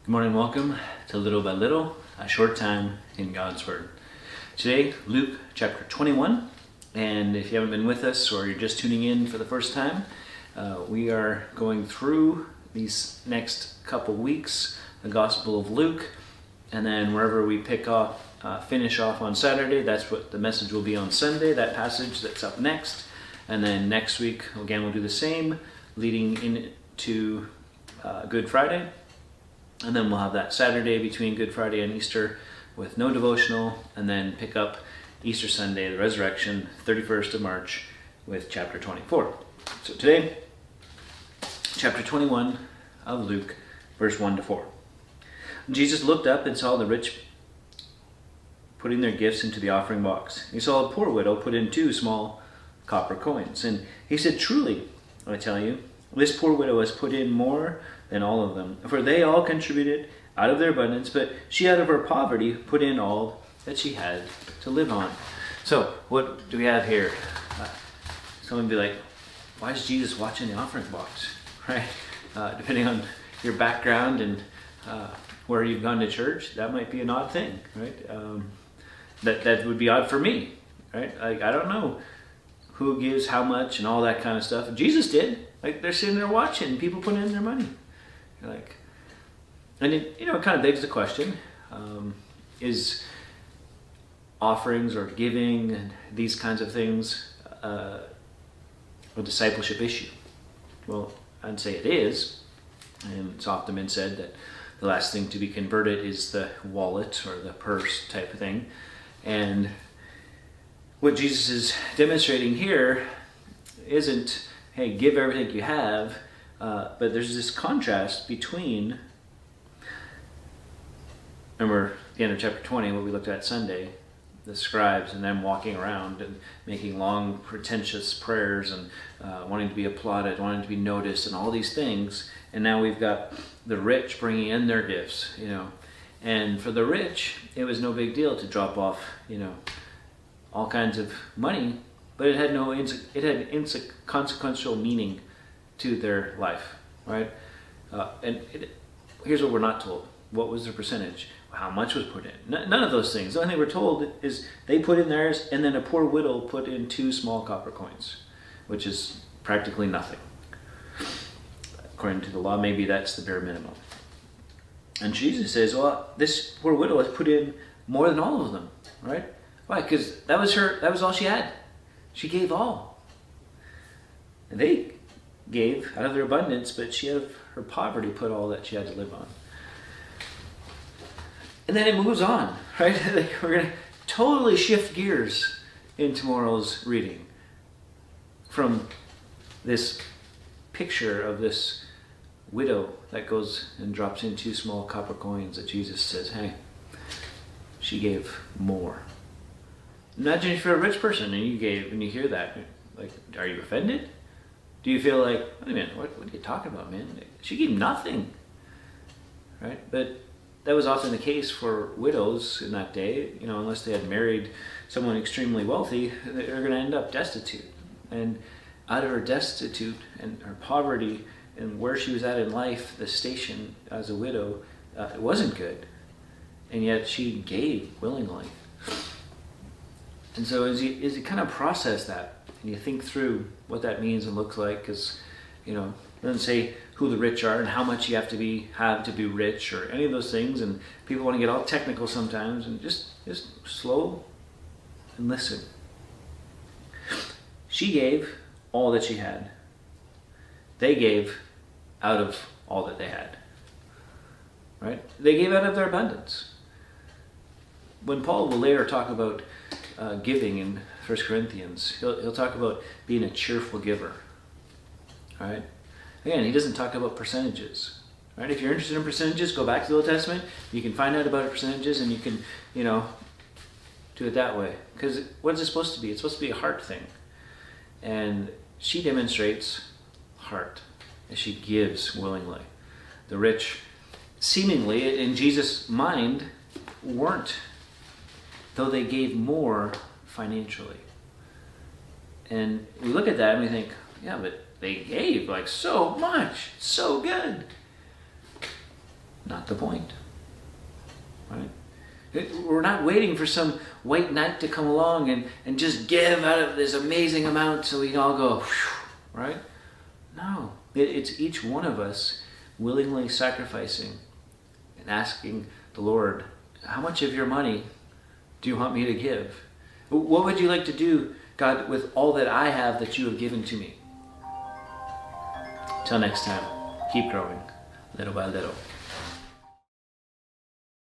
Good morning, welcome to Little by Little, a short time in God's Word. Today, Luke chapter 21, and if you haven't been with us or you're just tuning in for the first time, we are going through these next couple weeks, the Gospel of Luke, and then wherever we finish off on Saturday, that's what the message will be on Sunday, that passage that's up next, and then next week, again, we'll do the same, leading into Good Friday. And then we'll have that Saturday between Good Friday and Easter with no devotional, and then pick up Easter Sunday, the resurrection, 31st of March, with chapter 24. So today, chapter 21 of Luke, verse 1 to 4. Jesus looked up and saw the rich putting their gifts into the offering box. He saw a poor widow put in 2 small copper coins. And he said, "Truly, I tell you, this poor widow has put in more than all of them, for they all contributed out of their abundance, but she out of her poverty put in all that she had to live on." So, what do we have here? Someone would be like, why is Jesus watching the offering box? Right? Depending on your background and where you've gone to church, that might be an odd thing, right? That would be odd for me, right? Like, I don't know who gives how much and all that kind of stuff. Jesus did. Like, they're sitting there watching people put in their money. Like, and it kind of begs the question: is offerings or giving and these kinds of things a discipleship issue? Well, I'd say it is, and it's often been said that the last thing to be converted is the wallet or the purse type of thing. And what Jesus is demonstrating here isn't, hey, give everything you have, but there's this contrast between, remember at the end of chapter 20, what we looked at Sunday, the scribes and them walking around and making long, pretentious prayers and wanting to be applauded, wanting to be noticed, and all these things. And now we've got the rich bringing in their gifts, And for the rich, it was no big deal to drop off, all kinds of money, but it had inconsequential meaning to their life, right? Here's what we're not told. What was the percentage? How much was put in? None of those things. The only thing we're told is they put in theirs, and then a poor widow put in 2 small copper coins, which is practically nothing. According to the law, maybe that's the bare minimum. And Jesus says, well, this poor widow has put in more than all of them, right? Why? Because that was all she had. She gave all. And they gave out of their abundance, but she out of her poverty put all that she had to live on. And then it moves on, right? We're going to totally shift gears in tomorrow's reading from this picture of this widow that goes and drops in 2 small copper coins that Jesus says, hey, she gave more. Imagine if you're a rich person and you gave, and you hear that, like, are you offended? Do you feel like, wait a minute, what are you talking about, man? She gave nothing, right? But that was often the case for widows in that day, unless they had married someone extremely wealthy, they're going to end up destitute. And out of her destitute and her poverty and where she was at in life, the station as a widow, it wasn't good. And yet she gave willingly. And so as you kind of process that, and you think through what that means and looks like, because, it doesn't say who the rich are and how much you have to be rich or any of those things, and people want to get all technical sometimes, and just slow and listen. She gave all that she had. They gave out of all that they had. Right? They gave out of their abundance. When Paul will later talk about giving in 1 Corinthians, he'll talk about being a cheerful giver. All right? Again, he doesn't talk about percentages. Right? If you're interested in percentages, go back to the Old Testament. You can find out about percentages, and you can, do it that way. Because what is it supposed to be? It's supposed to be a heart thing. And she demonstrates heart as she gives willingly. The rich, seemingly, in Jesus' mind, weren't, though they gave more financially. And we look at that and we think, yeah, but they gave like so much, so good. not the point. Right? We're not waiting for some white knight to come along and just give out of this amazing amount so we can all go, whew, right? No. It's each one of us willingly sacrificing and asking the Lord, how much of your money do you want me to give? What would you like to do, God, with all that I have that you have given to me? Till next time, keep growing little by little.